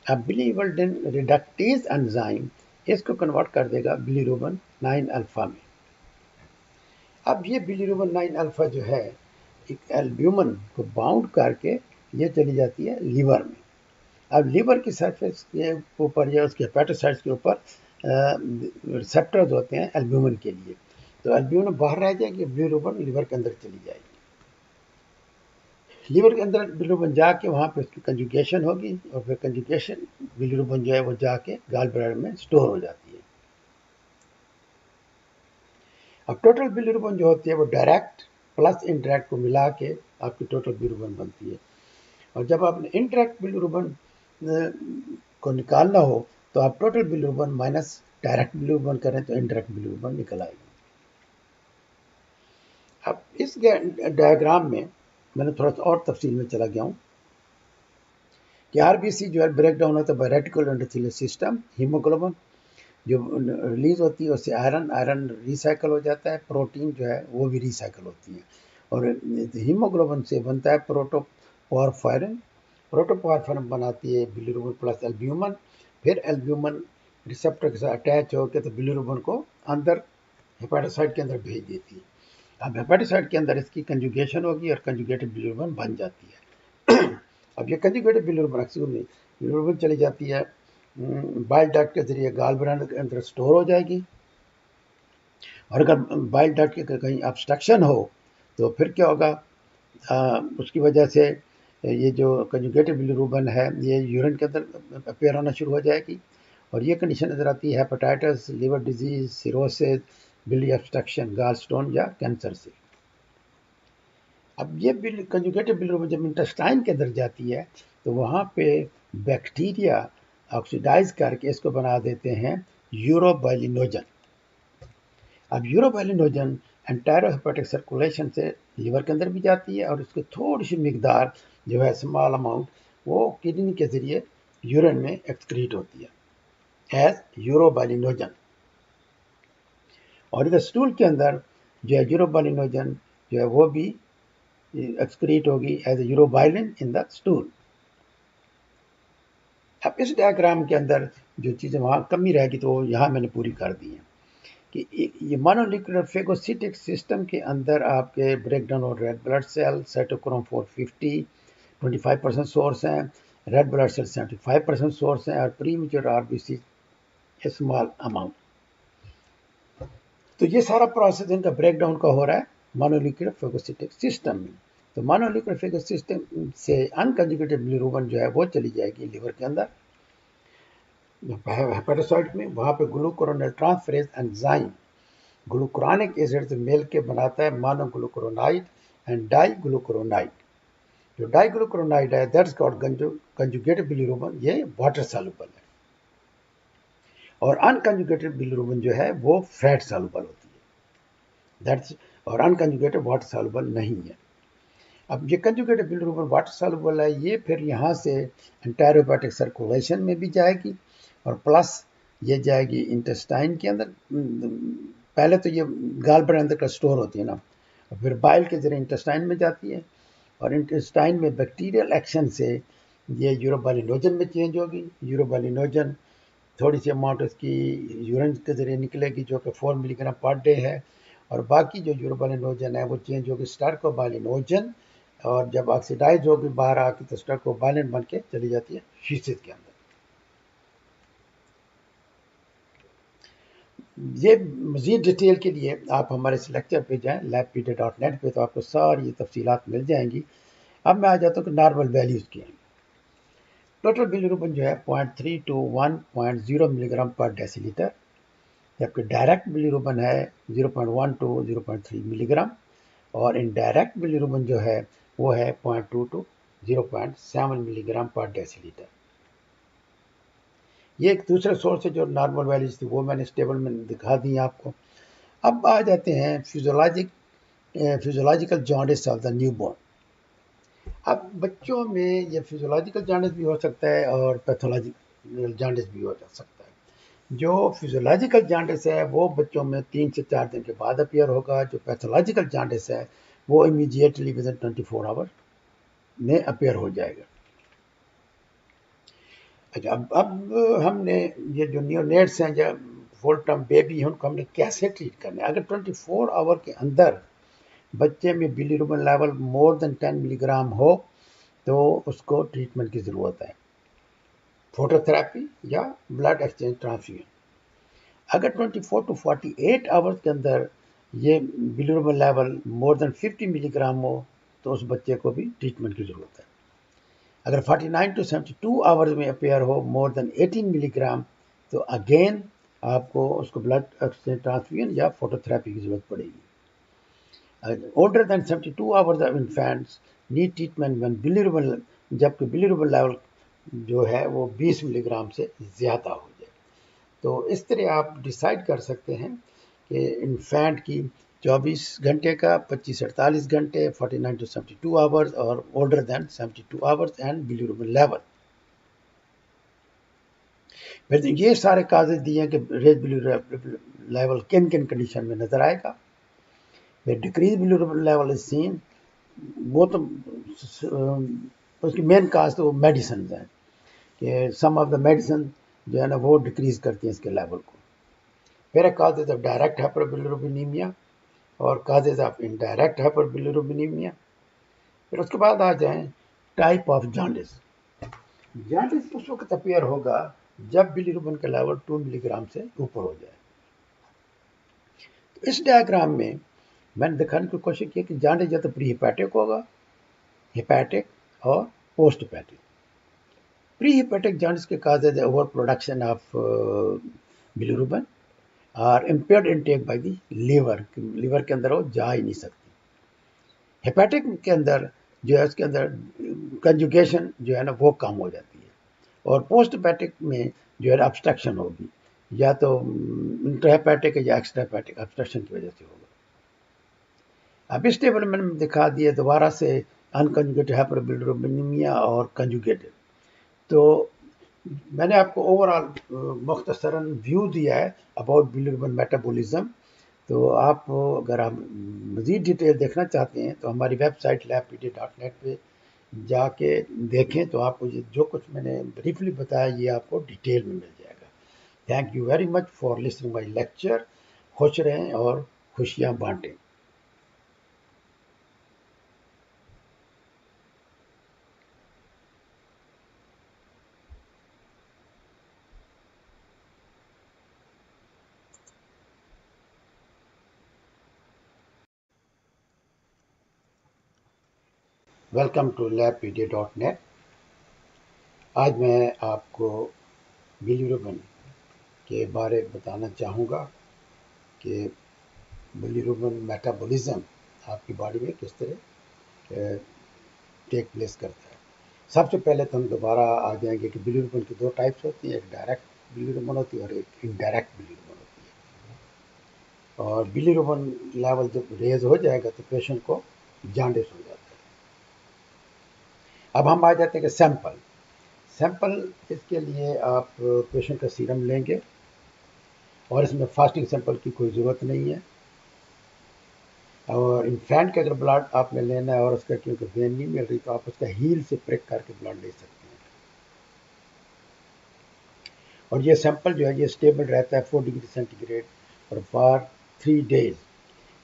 अब बिलीवर्ल्डन रिडक्टेज एंजाइम इसको कन्वर्ट कर देगा बिलीरुबिन 9 अल्फा में। अब ये बिलीरुबिन 9 अल्फा जो है एक एल्ब्यूमिन को बाउंड करके ये चली जाती है लीवर में। अब लीवर की सरफेस के ऊपर या उसके हेपेटोसाइट्स के ऊपर रिसेप्टर्स होते हैं एल्ब्यूमिन के लिए, तो एल्ब्यूमिन बाहर रह जाएगी, बिलीरुबिन लीवर के अंदर चली जाएगी। लीवर के अंदर बिलीरुबिन जाके वहाँ पे उसकी कंजुगेशन होगी, और फिर कंजुगेशन बिलीरुबिन जो है वो जाके गाल ब्लैडर में स्टोर हो जाती है। अब टोटल बिलीरुबिन जो होती है वो डायरेक्ट प्लस इनडायरेक्ट को मिला के आपकी टोटल बिलीरुबिन बनती है। और जब आपने इनडायरेक्ट बिलीरुबिन को निकालना हो तो आप total bilirubin minus direct bilirubin करें तो इनडायरेक्ट बिलीरुबिन निकल आएगी। अब इस डायग्राम में मैंने थोड़ा सा और तफसील में चला गया हूँ कि आरबीसी जो है ब्रेक डाउन होता है by reticular endothelial system. Haemoglobin जो रिलीज होती है उससे आयरन रिसाइकल हो जाता है, प्रोटीन जो है वो भी रिसाइकल होती है, और हीमोग्लोबिन से बनता है प्रोटोपोरफायरिन। प्रोटोपोरफायरिन बनाती है बिलीरुबिन प्लस एल्ब्यूमिन, फिर एल्ब्यूमिन रिसेप्टर के साथ अटैच होकर तो बिलीरुबिन को अंदर हेपेटोसाइट के अंदर भेज देती है। अब हेपेटोसाइट के अंदर इसकी कंजुगेशन होगी और कंजुगेटेड बिलीरुबिन बन जाती है। अब ये कंजुगेटेड बिलीरुबिन चली जाती है बाइल डक्ट के जरिए गाल ब्लैडर के अंदर स्टोर हो जाएगी, और अगर बाइल डक्ट के कहीं ऑब्स्ट्रक्शन हो तो फिर क्या होगा, उसकी वजह से ये जो कंजुगेटेड बिलीरुबिन है ये यूरिन के अंदर अपेयर होना शुरू हो जाएगी, और ये कंडीशन नजर आती है हेपेटाइटिस, लिवर डिजीज, सिरोसिस, बिली ऑब्स्ट्रक्शन, गाल स्टोन या कैंसर से। अब ये कंजुगेटेड बिलीरुबिन जब इंटेस्टाइन के अंदर जाती है तो वहाँ पे बैक्टीरिया ऑक्सीडाइज करके इसको बना देते हैं यूरोबाइलिनोजन। अब यूरोबाइलिनोजन एंटेरोहेपेटिक सर्कुलेशन से लिवर के अंदर भी जाती है, और उसकी थोड़ी सी मिकदार जो है स्मॉल अमाउंट वो किडनी के जरिए यूरिन में एक्सक्रीट होती है एज यूरोबाइलिनोजन, और इधर स्टूल के अंदर जो है यूरोबाइलिनोजन जो है वो भी एक्सक्रीट होगी एज यूरोबाइलिन इन द स्टूल। अब इस डायग्राम के अंदर जो चीज़ें वहाँ कमी रहेगी तो यहाँ मैंने पूरी कर दी है कि ये मोनोलिक्यूलर फेगोसिटिक सिस्टम के अंदर आपके ब्रेकडाउन और red blood cell cytochrome 450 25% source हैं, रेड ब्लड सेल 75% सोर्स हैं, और प्रीमेच्योर आरबीसी स्मॉल अमाउंट। तो ये सारा प्रोसेस इनका ब्रेकडाउन का हो रहा है मोनोलिक्यूलर फेगोसिटिक सिस्टम में। तो मोनोलिक्यूलर फेगोसिटिक सिस्टम से अनकंजुगेटेड बिलीरुबिन जो है वो चली जाएगी लिवर के अंदर हेपेटोसाइट में, वहाँ पे ग्लूकुरोनाइड ट्रांसफरेज एंजाइम ग्लूकुरानिक एसिड से मिल के बनाता है मोनोग्लूकुरोनाइड एंड डाइग्लूकुरोनाइड। जो डाइग्लूकुरोनाइड है दैट्स कॉल्ड कंजुगेटेड बिलीरुबिन, ये वाटर सॉल्युबल है, और अनकंजुगेटेड बिलीरुबिन जो है वो फैट सॉल्युबल होती है, दैट्स, और अनकंजुगेटेड वाटर सॉल्युबल नहीं है। अब ये कंजुगेटेड बिलीरुबिन वाटर सॉल्युबल है, ये फिर यहाँ से एंटेरोहेपेटिक सर्कुलेशन में भी जाएगी, और प्लस ये जाएगी इंटेस्टाइन के अंदर। पहले तो ये गाल ब्लैडर अंदर का स्टोर होती है ना, और फिर बाइल के जरिए इंटेस्टाइन में जाती है, और इंटेस्टाइन में बैक्टीरियल एक्शन से ये यूरोबालिनोजन में चेंज होगी। यूरोबालिनोजन थोड़ी सी अमाउंट उसकी यूरिन के ज़रिए निकलेगी जो कि 4 मिलीग्राम पर डे है, और बाकी जो यूरोबालिनोजन है वो चेंज होगी स्टार्कोबालिनोजन, और जब ऑक्सीडाइज होगी बाहर आके तो स्टार्कोबालिन बन के चली जाती है शीशित के अंदर। ये मज़ीद डिटेल के लिए आप हमारे इस लेक्चर पे जाएं labpedia.net पे, तो आपको सारी तफसीलात मिल जाएंगी। अब मैं आ जाता हूँ कि नॉर्मल वैल्यूज़ क्या हैं। टोटल बिलिरुबिन जो है 0.3 to 1.0 मिलीग्राम पर डेसीलीटर, जबकि डायरेक्ट बिलिरुबिन है 0.1 to 0.3 मिलीग्राम, और इनडायरेक्ट बिलिरुबिन जो है वो है 0.2 to 0.7 मिलीग्राम पर डेसीलीटर। ये एक दूसरा सोर्स है जो नॉर्मल वैल्यूज थी वो मैंने इस टेबल में दिखा दी आपको। अब आ जाते हैं physiological jaundice of the newborn. अब बच्चों में ये फिजियोलॉजिकल जॉन्डिस भी हो सकता है और पैथोलॉजिकल जॉन्डिस भी हो सकता है। जो फिजियोलॉजिकल जॉन्डिस है वो बच्चों में 3 से 4 दिन के बाद अपीयर होगा। जो पैथोलॉजिकल जॉन्डिस है वो इमीडिएटली विद इन 24 आवर में अपीयर हो जाएगा। अच्छा, अब हमने ये जो नियोनेट्स हैं, जब फुल टर्म बेबी हैं, उनको हमने कैसे ट्रीट करना है। अगर 24 आवर के अंदर बच्चे में bilirubin level more than 10 milligram हो तो उसको ट्रीटमेंट की ज़रूरत है, फोटोथेरेपी या ब्लड एक्सचेंज ट्रांसफ्यूजन। अगर 24 टू 48 आवर्स के अंदर ये bilirubin level more than 50 milligram हो तो उस बच्चे को भी ट्रीटमेंट की ज़रूरत है। अगर 49 टू 72 आवर्स में अपेयर हो मोर देन 18 मिलीग्राम तो अगेन आपको उसको ब्लड एक्सचेंज ट्रांसफ्यूजन या फोटोथेरेपी की ज़रूरत पड़ेगी। older than 72 hours of infants need treatment when bilirubin, जबकि बिलिरुबिन लेवल जो है वो 20 मिलीग्राम से ज़्यादा हो जाए। तो इस तरह आप डिसाइड कर सकते हैं कि इन्फेंट की 24 घंटे का, 25 से 48 घंटे, 49 टू 72 आवर्स और older than 72 hours and bilirubin level. फिर ये सारे काजेज दिए हैं कि रेज बिलिरुबिन लेवल किन किन कंडीशन में नजर आएगा। Decrease bilirubin level is seen, वो तो उसकी मेन काज तो मेडिसिन हैं कि सम ऑफ द मेडिसिन जो है ना वो डिक्रीज करती हैं इसके लेवल को। फिर काजेज ऑफ डायरेक्ट हाइपरबिलिरुबिनीमिया और काजेज ऑफ इनडायरेक्ट हाइपरबिलिरुबिनीमिया। फिर उसके बाद आ जाएं टाइप ऑफ जॉन्डिस। जॉन्डिस उस वक्त अपीयर होगा जब बिलिरुबिन का लेवल 2 मिलीग्राम से ऊपर हो जाए। तो इस डायग्राम में मैंने दिखाने की कोशिश की कि जॉन्डिस या तो प्री हिपैटिक होगा, हिपैटिक और post hepatic. Pre hepatic jaundice के causes over production of bilirubin और impaired intake by the liver के अंदर वो जा ही नहीं सकती। हेपेटिक के अंदर जो है उसके अंदर कंजुगेशन जो है ना वो कम हो जाती है, और पोस्ट हेपेटिक में जो है ऑब्स्ट्रक्शन होगी, या तो इंट्राहेपेटिक या एक्स्ट्रा हेपेटिक ऑब्स्ट्रक्शन की वजह से होगा। अब इस टेबल में मैंने दिखा दिया दोबारा से अनकंजुगेटेड हाइपरबिलिरुबिनीमिया और कंजुगेटेड। तो मैंने आपको ओवरऑल मुख्तसरन व्यू दिया है अबाउट बिलिरुबिन मेटाबॉलिज्म। तो आप अगर आप मज़ीद डिटेल देखना चाहते हैं तो हमारी वेबसाइट labpedia.net पे जाके देखें, तो आपको जो कुछ मैंने ब्रीफली बताया ये आपको डिटेल में मिल जाएगा। Thank you very much for listening my lecture. खुश रहें और खुशियाँ बांटें। Welcome to labpedia.net। आज मैं आपको बिलिरुबिन के बारे में बताना चाहूँगा कि बिलिरुबिन मेटाबॉलिज्म आपकी बॉडी में किस तरह टेक प्लेस करता है। सबसे पहले तो हम दोबारा आ जाएंगे कि बिलिरुबिन की दो टाइप्स होती हैं, एक डायरेक्ट बिलिरुबिन होती है और एक इनडायरेक्ट बिलिरुबिन होती है। और बिलिरुबिन लेवल जब रेज हो जाएगा तो पेशेंट को जॉन्डिस हो जाता है। अब हम आ जाते हैं कि सैंपल इसके लिए आप पेशेंट का सीरम लेंगे और इसमें फास्टिंग सैंपल की कोई ज़रूरत नहीं है। और इन्फेंट का अगर ब्लड आपने लेना है और उसका क्योंकि वेन नहीं मिल रही तो आप उसका हील से प्रिक करके ब्लड ले सकते हैं। और ये सैंपल जो है ये स्टेबल रहता है 4 डिग्री सेंटीग्रेड फॉर 3 डेज।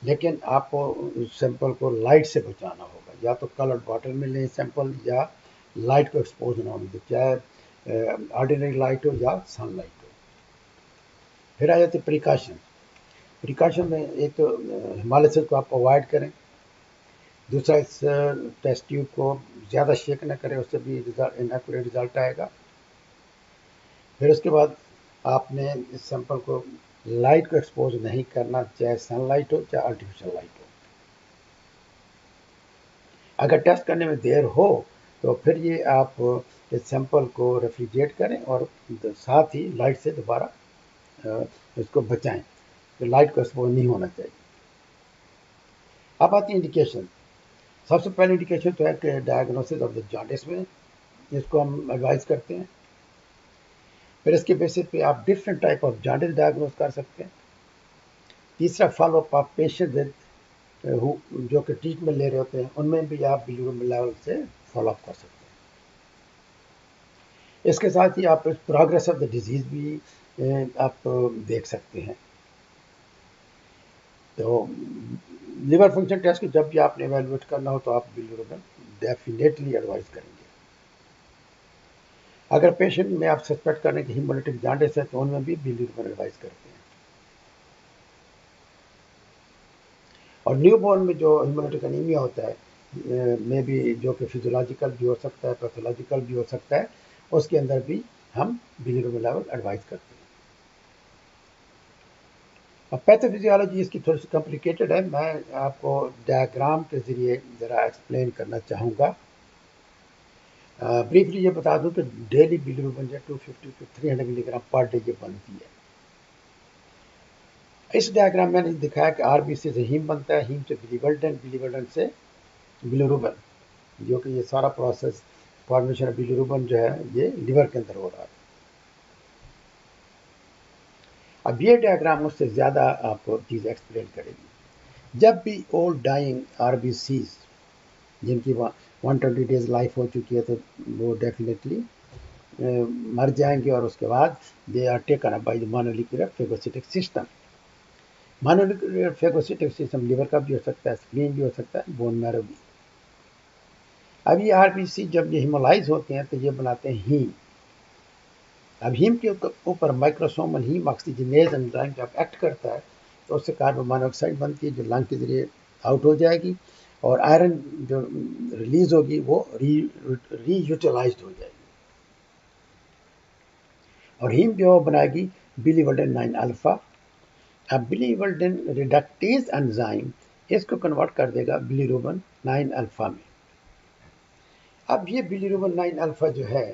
लेकिन आपको उस सैंपल को लाइट से बचाना होगा, या तो कलर्ड वाटर में लें सैंपल, या लाइट को एक्सपोज ना होने दें, चाहे ऑर्डिनरी लाइट हो या सनलाइट हो। फिर आ जाते प्रिकॉशन। प्रिकॉशन में एक तो हिमालय को आप अवॉइड करें, दूसरा इस टेस्ट ट्यूब को ज़्यादा शेक ना करें, उससे भी इनएक्यूरेट रिजल्ट आएगा। फिर उसके बाद आपने इस सैंपल को लाइट को एक्सपोज नहीं करना, चाहे सनलाइट हो चाहे आर्टिफिशियल लाइट हो। अगर टेस्ट करने में देर हो तो फिर ये आप इस सैंपल को रेफ्रिजरेट करें और साथ ही लाइट से दोबारा इसको बचाएं, तो लाइट को एक्सपोज नहीं होना चाहिए। अब आती है इंडिकेशन। सबसे पहले इंडिकेशन तो है कि डायग्नोसिस ऑफ द जॉन्डिस में इसको हम एडवाइस करते हैं। फिर इसके बेसिस पे आप different type of jaundice diagnose कर सकते हैं। तीसरा फॉलोअप आप पेशेंट विद जो कि ट्रीटमेंट ले रहे होते हैं उनमें भी आप बिलीरुबिन लेवल से फॉलोअप कर सकते हैं। इसके साथ ही आप प्रोग्रेस ऑफ द डिजीज भी आप देख सकते हैं। तो लिवर फंक्शन टेस्ट को जब भी आपने एवेलुएट करना हो तो आप बिलीरुबिन डेफिनेटली एडवाइस करेंगे। अगर पेशेंट में आप सस्पेक्ट करें कि हीमोलिटिक जॉन्डिस है तो उनमें भी बिलीरुबिन एडवाइस करते हैं। और न्यूबॉर्न में जो हीमोलिटिक एनीमिया होता है में भी, जो कि फिजियोलॉजिकल भी हो सकता है, पैथोलॉजिकल भी हो सकता है, उसके अंदर भी हम बिलीरुबिन लेवल एडवाइस करते हैं। अब पैथोफिजियोलॉजी इसकी थोड़ी सी कॉम्प्लिकेटेड है, मैं आपको डायग्राम के ज़रिए ज़रा एक्सप्लेन करना चाहूँगा। ब्रीफली ये बता दूं कि डेली बिलीरुबिन जो 250 to 300 मिलीग्राम पर डे ये बनती है। इस डायग्राम में मैंने दिखाया कि आरबीसी से हीम बनता है, हीम से बिलीवर्डन, बिलीवर्डन से बिलीरुबिन, जो कि ये सारा प्रोसेस फॉर्मेशन ऑफ बिलीरुबिन जो है ये लिवर के अंदर हो रहा है। अब ये डायग्राम उससे ज़्यादा आपको चीज़ एक्सप्लेन करेगी। जब भी ओल्ड डाइंग आरबीसी जिनकी 120 डेज लाइफ हो चुकी है तो वो डेफिनेटली मर जाएंगे, और उसके बाद they are taken up by the mononuclear phagocytic system. Mononuclear phagocytic system liver का भी हो सकता है, स्प्लीन भी हो सकता है, बोन मैरो भी। अब ये आरबीसी जब ये हिमोलाइज होते हैं तो ये बनाते हैं हीम। अब हीम के ऊपर माइक्रोसोमल हीम ऑक्सीजनेज एंजाइम जब एक्ट करता है तो उससे कार्बन मोनोऑक्साइड बनती है जो लंग के जरिए आउट हो जाएगी, और आयरन जो रिलीज होगी वो रीयूटिलाइज हो जाएगी, और हीम जो बनाएगी बिलीवर्डन 9 अल्फा। अब बिलीवर्डन रिडक्टेज एंजाइम इसको कन्वर्ट कर देगा बिलीरुबिन 9 अल्फा में। अब ये बिलीरुबिन 9 अल्फा जो है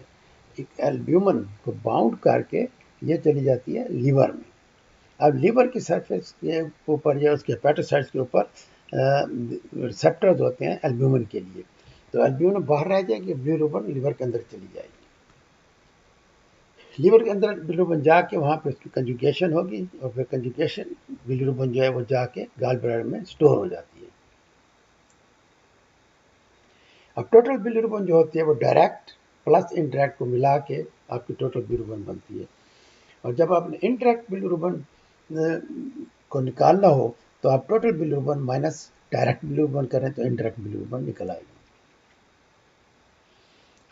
एक एल्ब्यूमिन को बाउंड करके ये चली जाती है लिवर में। अब लिवर की सरफेस के ऊपर या उसके हेपेटोसाइट्स के ऊपर रिसेप्टर्स होते हैं एल्ब्यूमिन के लिए, तो एल्ब्यूमिन बाहर रह जाएगी, बिलीरुबिन लिवर के अंदर चली जाएगी। लिवर के अंदर बिलीरुबिन जाके वहाँ पे उसकी कंजुगेशन होगी, और फिर कंजुगेशन बिलीरुबिन जो है वो जाके गॉल ब्लैडर में स्टोर हो जाती है। अब टोटल बिलीरुबिन जो होती है वो डायरेक्ट प्लस इनडायरेक्ट को मिला के आपकी टोटल बिलीरुबिन बनती है। और जब आपने इनडायरेक्ट बिलीरुबिन को निकालना हो तो आप total bilirubin minus direct bilirubin करें तो इनडायरेक्ट बिलीरुबिन निकल आएगी।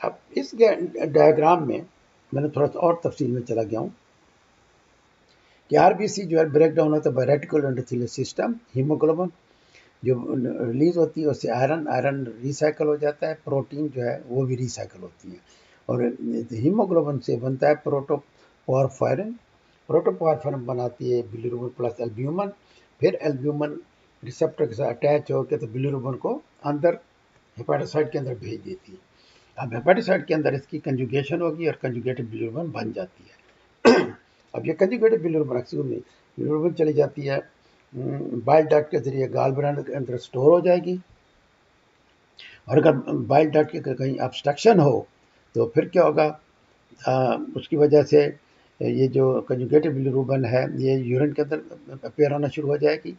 अब इस डायग्राम में मैंने थोड़ा सा और तफसील में चला गया हूँ कि आरबीसी जो है ब्रेक डाउन होता है by reticular endothelial system. Haemoglobin जो रिलीज होती है उससे आयरन रिसाइकल हो जाता है, प्रोटीन जो है वो भी रिसाइकल होती है, और हीमोग्लोबिन से बनता है प्रोटोपोरफायरिन। प्रोटोपोरफायरिन बनाती है बिलीरुबिन प्लस एल्ब्यूमिन, फिर एल्ब्यूमिन रिसेप्टर के साथ अटैच होकर तो बिलीरुबिन को अंदर हेपेटोसाइट के अंदर भेज देती है। अब हेपेटोसाइट के अंदर इसकी कंजुगेशन होगी और कंजुगेटेड बिलीरुबिन बन जाती है। अब ये कंजुगेटेड बिलीरुबिन चली जाती है बाइल डक्ट के जरिए गॉल ब्लैडर के अंदर स्टोर हो जाएगी, और अगर बाइल डक्ट के कहीं ऑब्स्ट्रक्शन हो तो फिर क्या होगा, उसकी वजह से ये जो कंजुगेटेड बिलीरुबिन है ये यूरिन के अंदर अपेयर होना शुरू हो जाएगी,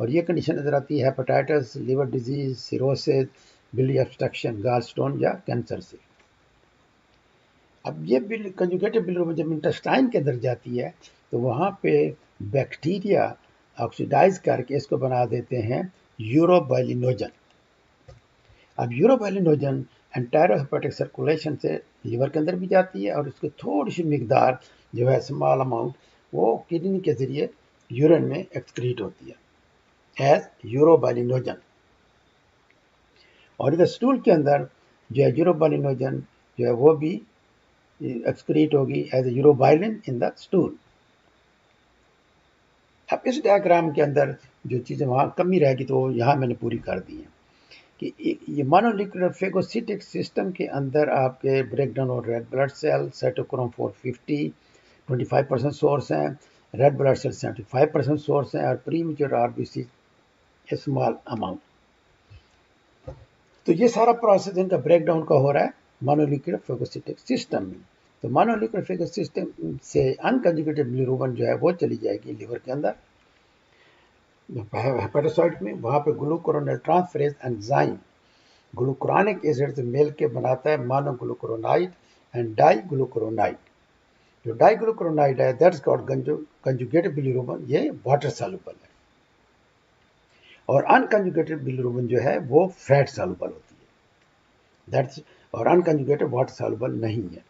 और ये कंडीशन नजर आती है हेपेटाइटिस, लिवर डिजीज, सिरोसिस, बिली ऑब्स्ट्रक्शन, गॉल स्टोन या कैंसर से। अब ये कंजुगेटेड बिलिरुबिन जब इंटेस्टाइन के अंदर जाती है तो वहाँ पे बैक्टीरिया ऑक्सीडाइज करके इसको बना देते हैं यूरोबाइलिनोजन। अब यूरोबाइलिनोजन एंटेरोहेपेटिक सर्कुलेशन से लिवर के अंदर भी जाती है और उसकी थोड़ी सी मिकदार जो है स्मॉल अमाउंट वो किडनी के जरिए यूरिन में एक्सक्रीट होती है एज यूरोबाइलिनोजन। और इधर स्टूल के अंदर जो है यूरोबाइलिनोजन जो है वो भी एक्सक्रीट होगी एज यूरोबाइलिन इन द स्टूल। अब इस डायग्राम के अंदर जो चीज़ें वहाँ कमी रहेगी तो यहाँ मैंने पूरी कर दी है कि ये मोनोलिकुलर फेगोसिटिक सिस्टम के अंदर आपके ब्रेकडाउन और red blood cell cytochrome 450 25% source हैं, रेड ब्लड सेल 75% सोर्स हैं और प्रीमेच्योर आरबीसी स्मॉल अमाउंट। तो ये सारा प्रोसेस इनका ब्रेकडाउन का हो रहा है मोनोलिकुलर फेगोसिटिक सिस्टम में। तो मोनोलिकुलर फेगोसिटिक सिस्टम से अनकंजुगेटेड बिलिरुबिन जो है वो चली जाएगी लिवर के अंदर हेपेटोसाइट में, वहाँ पे ग्लूकुरोनाइल ट्रांसफरेज एंजाइम ग्लूकुरानिक एसिड से मिल के बनाता है मोनोग्लूकुरोनाइड एंड डाइग्लूकुरोनाइड। जो डाइग्लूकुरोनाइड है दैट्स कॉल्ड कंजुगेटेड बिलिरुबिन, ये वाटर सॉल्युबल है और अनकंजुगेटेड बिलिरुबिन जो है वो फैट सॉल्युबल होती है दैट्स, और अनकंजुगेटेड वाटर सॉल्युबल नहीं है।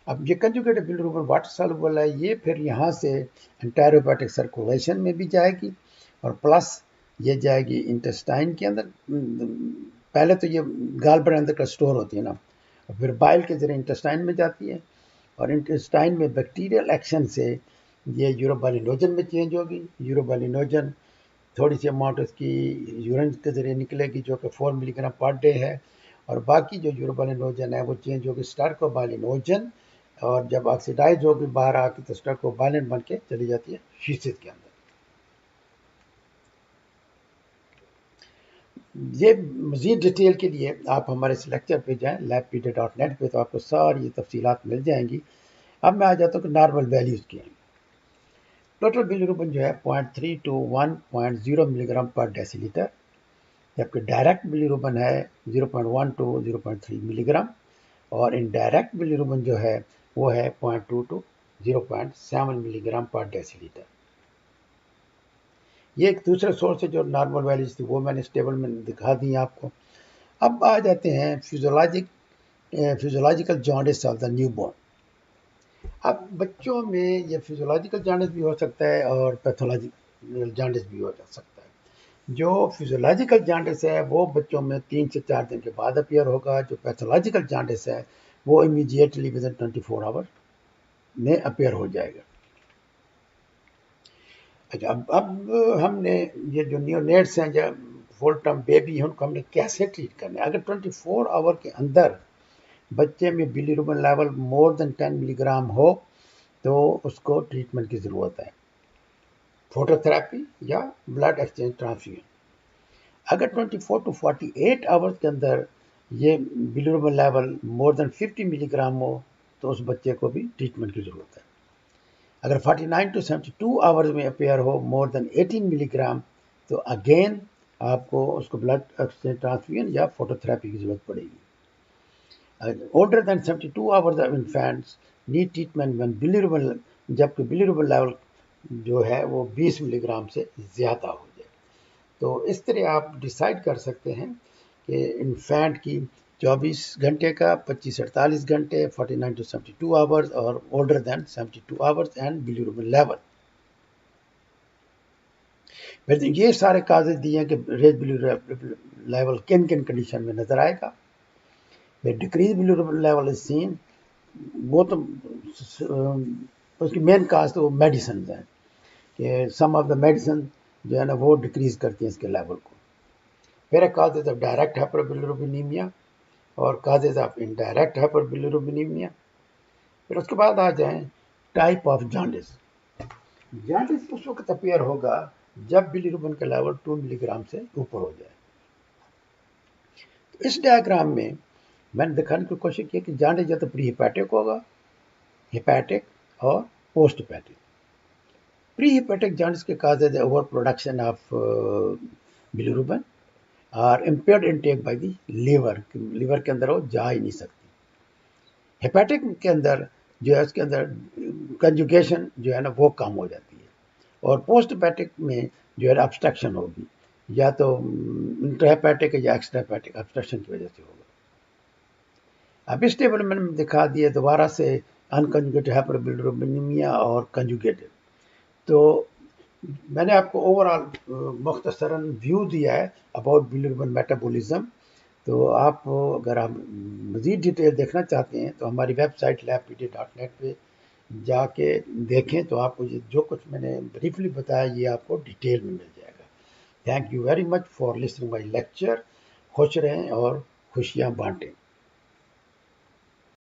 अब ये कंजुगेटेड बिलिरुबिन वाटर सॉल्युबल है, ये फिर यहाँ से एंटेरोहेपेटिक सर्कुलेशन में भी जाएगी और प्लस ये जाएगी इंटेस्टाइन के अंदर। पहले तो ये गाल ब्लैडर अंदर का स्टोर होती है ना, और फिर बाइल के जरिए इंटेस्टाइन में जाती है और इंटेस्टाइन में बैक्टीरियल एक्शन से ये यूरोबाइलिनोजन में चेंज होगी। यूरोबाइलिनोजन थोड़ी सी अमाउंट उसकी यूरिन के जरिए निकलेगी जो कि 4 मिलीग्राम पर डे है और बाकी जो यूरोबाइलिनोजन है वो चेंज होगी स्टार्कोबाइलिनोजन और जब ऑक्सीडाइज होगी बाहर आके तो स्टार्कोबाइलिन बन के चली जाती है शीशित के अंदर। ये मज़ीद डिटेल के लिए आप हमारे इस लेक्चर पे जाएं labpedia.net पे, तो आपको सारी ये तफसीलात मिल जाएंगी। अब मैं आ जाता हूँ कि नॉर्मल वैल्यूज़ क्या हैं। टोटल बिलिरुबिन जो है 0.3 to 1.0 मिलीग्राम पर डेसीलीटर, जबकि डायरेक्ट बिलिरुबिन है 0.1 to 0.3 मिलीग्राम और इनडायरेक्ट बिलिरुबिन जो है वो है 0.2 to 0.7 मिलीग्राम पर डेसीलीटर। ये एक दूसरा सोर्स है जो नॉर्मल वैल्यूज थी वो मैंने इस टेबल में दिखा दी आपको। अब आ जाते हैं physiological jaundice of the newborn. अब बच्चों में ये फिजियोलॉजिकल जॉन्डिस भी हो सकता है और पैथोलॉजिकल जॉन्डिस भी हो सकता है। जो फिजियोलॉजिकल जॉन्डिस है वो बच्चों में 3 से 4 दिन के बाद अपीयर होगा। जो पैथोलॉजिकल जॉन्डिस है वो इमीडिएटली विद इन 24 आवर में अपीयर हो जाएगा। अच्छा, अब हमने ये जो नियोनेट्स हैं या फुल टर्म बेबी हैं उनको हमने कैसे ट्रीट करना है। अगर 24 आवर के अंदर बच्चे में bilirubin level more than 10 milligram हो तो उसको ट्रीटमेंट की ज़रूरत है, फोटोथेरेपी या ब्लड एक्सचेंज ट्रांसफ्यूजन। अगर 24 टू 48 आवर्स के अंदर ये bilirubin level more than 50 milligram हो तो उस बच्चे को भी ट्रीटमेंट की ज़रूरत है। अगर 49 टू 72 आवर्स में अपेयर हो मोर देन 18 मिलीग्राम तो अगेन आपको उसको ब्लड एक्सचेंज ट्रांसफ्यूजन या फोटोथेरेपी की ज़रूरत पड़ेगी। Older than 72 hours of infants need treatment when bilirubin, जबकि बिलिरुबिन लेवल जो है वो 20 मिलीग्राम से ज़्यादा हो जाए। तो इस तरह आप डिसाइड कर सकते हैं कि इन्फेंट की 24 घंटे का, 25 से 48 घंटे, 49 टू 72 आवर्स और older than 72 hours and bilirubin level. फिर ये सारे काजेज दिए हैं कि रेज बिलिरुबिन लेवल किन किन कंडीशन में नज़र आएगा। Decrease bilirubin level is seen, वो तो उसकी मेन काज तो मेडिसिन है कि सम ऑफ द मेडिसिन जो है ना वो डिक्रीज करती हैं इसके लेवल को। फिर काजेज ऑफ डायरेक्ट हाइपरबिलिरुबिनीमिया और काजेज ऑफ इनडायरेक्ट हाइपरबिलिरुबिनीमिया। फिर उसके बाद आ जाएं टाइप ऑफ जॉन्डिस। जॉन्डिस उस वक्त अपीयर होगा जब बिलिरुबिन का लेवल 2 मिलीग्राम से ऊपर हो जाए। तो इस डायग्राम में मैंने दिखाने की कोशिश की कि जॉन्डिस या तो प्री हिपैटिक होगा, हिपैटिक और post hepatic. Pre hepatic jaundice के काजेज है ओवर प्रोडक्शन ऑफ बिलिरुबिन और impaired intake by the liver, liver के अंदर वो जा ही नहीं सकती। हेपेटिक के अंदर जो है उसके अंदर कंजुगेशन जो है ना वो कम हो जाती है, और पोस्ट हेपेटिक में जो है ऑब्स्ट्रक्शन होगी, या तो इंट्राहेपेटिक या एक्स्ट्राहेपेटिक ऑब्स्ट्रक्शन की वजह से होगा। अब इस टेबल में मैंने दिखा दिया दोबारा से अनकंजुगेटेड हाइपरबिलिरुबिनेमिया और कंजुगेटेड। तो मैंने आपको ओवरऑल मुख्तसरन व्यू दिया है अबाउट बिलिरुबिन मेटाबॉलिज्म। तो आप अगर आप मज़ीद डिटेल देखना चाहते हैं तो हमारी वेबसाइट labpd.net पे जाके देखें, तो आपको ये जो कुछ मैंने ब्रीफली बताया ये आपको डिटेल में मिल जाएगा। Thank you very much for listening my lecture. खुश रहें और खुशियाँ बांटें।